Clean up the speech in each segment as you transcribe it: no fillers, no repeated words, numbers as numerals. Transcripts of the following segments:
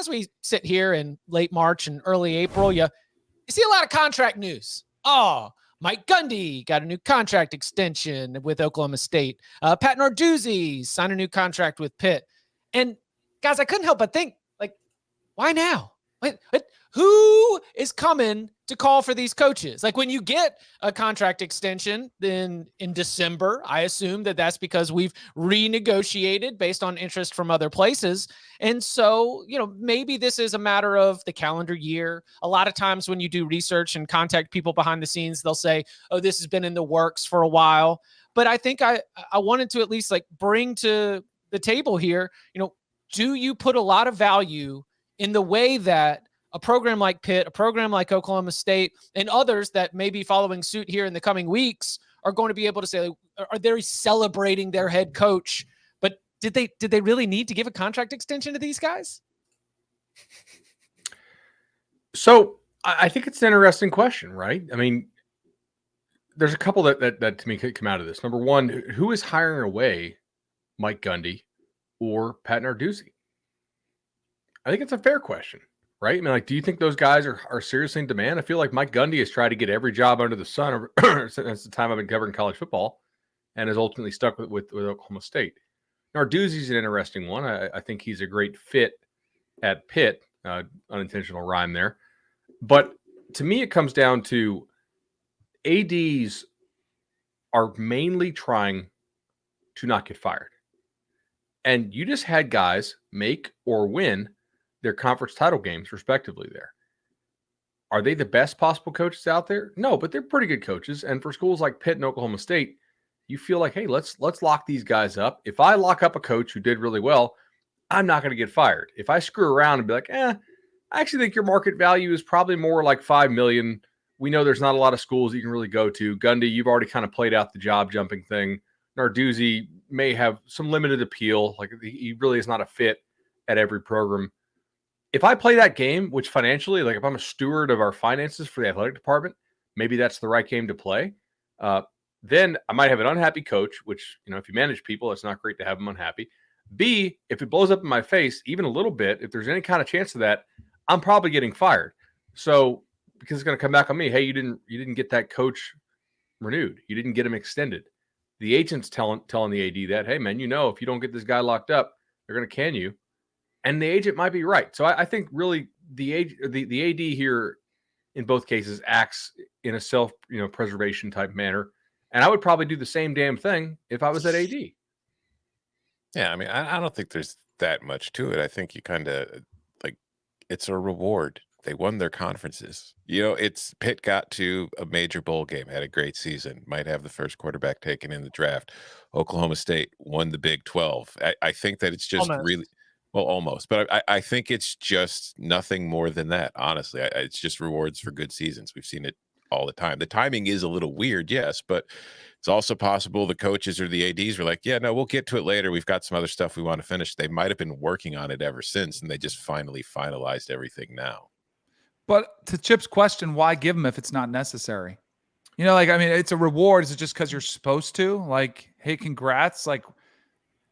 as we sit here in late March and early April, you see a lot of contract news. Oh, Mike Gundy got a new contract extension with Oklahoma State. Pat Narduzzi signed a new contract with Pitt. And guys, I couldn't help but think, like, why now? Who is coming to call for these coaches? Like, when you get a contract extension, then in December, I assume that that's because we've renegotiated based on interest from other places. And so, maybe this is a matter of the calendar year. A lot of times when you do research and contact people behind the scenes, they'll say, oh, this has been in the works for a while. But I think I wanted to at least bring to the table here, do you put a lot of value in the way that a program like Pitt, a program like Oklahoma State, and others that may be following suit here in the coming weeks are going to be able to say, are they celebrating their head coach? But did they really need to give a contract extension to these guys? So I think it's an interesting question, right? I mean, there's a couple that to me could come out of this. Number one, who is hiring away Mike Gundy or Pat Narduzzi? I think it's a fair question, right? I mean, do you think those guys are seriously in demand? I feel like Mike Gundy has tried to get every job under the sun since the time I've been covering college football and has ultimately stuck with Oklahoma State. Narduzzi's an interesting one. I think he's a great fit at Pitt. Unintentional rhyme there. But to me, it comes down to ADs are mainly trying to not get fired. And you just had guys make or win their conference title games, respectively, there. Are they the best possible coaches out there? No, but they're pretty good coaches. And for schools like Pitt and Oklahoma State, you feel like, hey, let's lock these guys up. If I lock up a coach who did really well, I'm not going to get fired. If I screw around and be like, I actually think your market value is probably more like $5 million. We know there's not a lot of schools you can really go to. Gundy, you've already kind of played out the job jumping thing. Narduzzi may have some limited appeal. Like, he really is not a fit at every program. If I play that game, which financially, like if I'm a steward of our finances for the athletic department, maybe that's the right game to play. Then I might have an unhappy coach, which, if you manage people, it's not great to have them unhappy. B, if it blows up in my face, even a little bit, if there's any kind of chance of that, I'm probably getting fired. So, because it's going to come back on me, hey, you didn't get that coach renewed. You didn't get him extended. The agent's telling the AD that, hey, man, if you don't get this guy locked up, they're going to can you. And the agent might be right. So I think really the AD here in both cases acts in a self preservation type manner. And I would probably do the same damn thing if I was at AD. Yeah, I mean, I don't think there's that much to it. I think you kind of it's a reward. They won their conferences. It's Pitt got to a major bowl game, had a great season, might have the first quarterback taken in the draft. Oklahoma State won the Big 12. I think that it's just really, well, almost, but I think it's just nothing more than that. Honestly, it's just rewards for good seasons. We've seen it all the time. The timing is a little weird, yes, but it's also possible the coaches or the ADs were like, yeah, no, we'll get to it later. We've got some other stuff we want to finish. They might have been working on it ever since, and they just finally finalized everything now. But to Chip's question, why give them if it's not necessary? It's a reward. Is it just because you're supposed to? Like, hey, congrats. Like,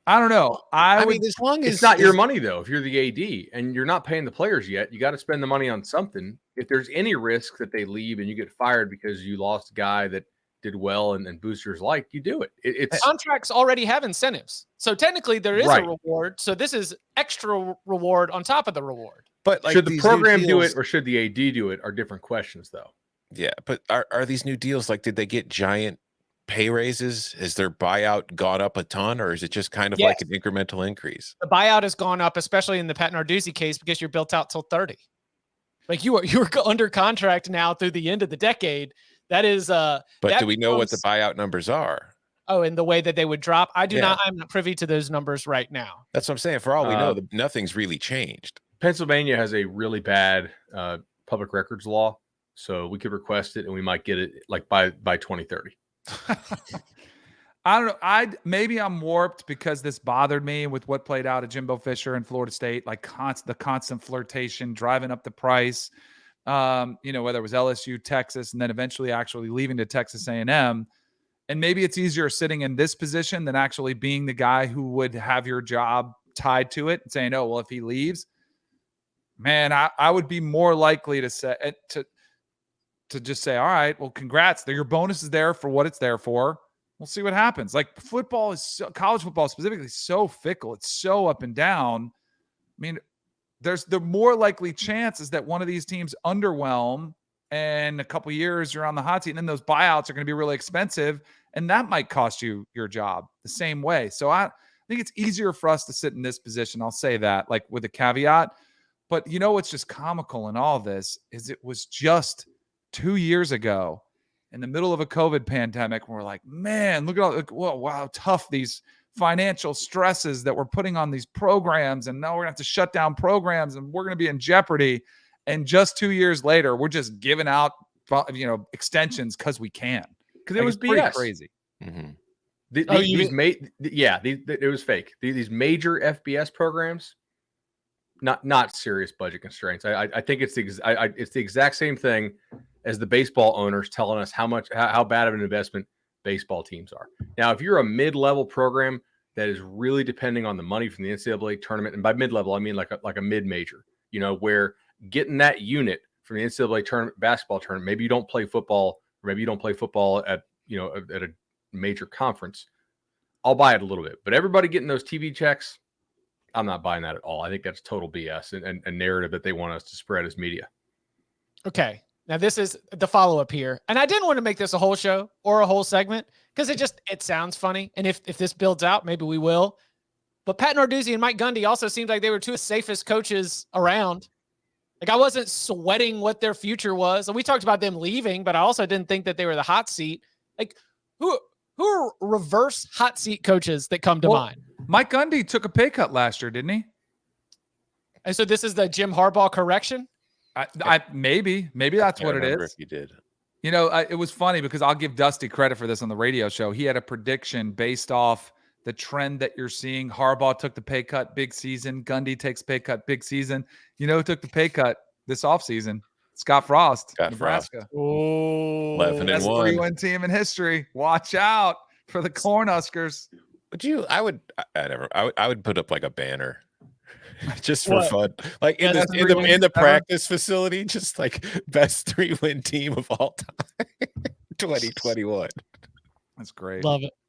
I don't know. I mean, as long as it's not your money, though. If you're the AD and you're not paying the players yet, you got to spend the money on something. If there's any risk that they leave and you get fired because you lost a guy that did well and boosters like, you do it. It's contracts already have incentives. So technically there is a reward. So this is extra reward on top of the reward. But should the program do it or should the AD do it are different questions, though. Yeah, but are these new deals, did they get giant pay raises? Has their buyout gone up a ton, or is it just kind of like an incremental increase? The buyout has gone up, especially in the Pat Narduzzi case, because you're built out till 30. Like you're under contract now through the end of the decade. That is but do we know what the buyout numbers are? Oh, and the way that they would drop? I'm not privy to those numbers right now. That's what I'm saying. For all we know, nothing's really changed. Pennsylvania has a really bad public records law, so we could request it and we might get it by 2030. I don't know. Maybe I'm warped because this bothered me with what played out at Jimbo Fisher in Florida State, the constant flirtation, driving up the price. Whether it was LSU, Texas, and then eventually actually leaving to Texas A&M. And maybe it's easier sitting in this position than actually being the guy who would have your job tied to it and saying, oh, well, if he leaves, Man, I would be more likely to say to just say, all right, well, congrats. Your bonus is there for what it's there for. We'll see what happens. Like football is college football specifically so fickle. It's so up and down. I mean, there's the more likely chance is that one of these teams underwhelm and a couple years you're on the hot seat, and then those buyouts are going to be really expensive, and that might cost you your job the same way. So I think it's easier for us to sit in this position. I'll say that, like with a caveat. But you know what's just comical in all this is it was just 2 years ago in the middle of a COVID pandemic, and we're like, man, look at all, whoa, wow, tough these financial stresses that we're putting on these programs, and now we're gonna have to shut down programs, and we're gonna be in jeopardy. And just 2 years later, we're just giving out, extensions because we can. Because it was BS. Crazy. Mm-hmm. It was fake. These major FBS programs, not serious budget constraints. I think it's the exact same thing as the baseball owners telling us how bad of an investment baseball teams are. Now, if you're a mid-level program that is really depending on the money from the NCAA tournament, and by mid-level I mean like a mid-major, where getting that unit from the NCAA tournament, basketball tournament, maybe you don't play football, or maybe you don't play football at a major conference, I'll buy it a little bit. But everybody getting those TV checks, I'm not buying that at all. I think that's total BS and a narrative that they want us to spread as media. Okay. Now this is the follow-up here. And I didn't want to make this a whole show or a whole segment because it sounds funny. And if this builds out, maybe we will. But Pat Narduzzi and Mike Gundy also seemed like they were two of the safest coaches around. Like I wasn't sweating what their future was. And we talked about them leaving, but I also didn't think that they were the hot seat. Like who are reverse hot seat coaches that come to mind? Mike Gundy took a pay cut last year, didn't he? And so this is the Jim Harbaugh correction? Maybe that's what it is. If he did. It was funny because I'll give Dusty credit for this on the radio show. He had a prediction based off the trend that you're seeing. Harbaugh took the pay cut, big season. Gundy takes pay cut, big season. You know who took the pay cut this offseason? Scott Frost, Nebraska. Oh, 11-1. Best 3-win team in history. Watch out for the Cornhuskers. I would put up like a banner just for fun, like in the practice facility, just like best 3-win team of all time, 2021. That's great. Love it.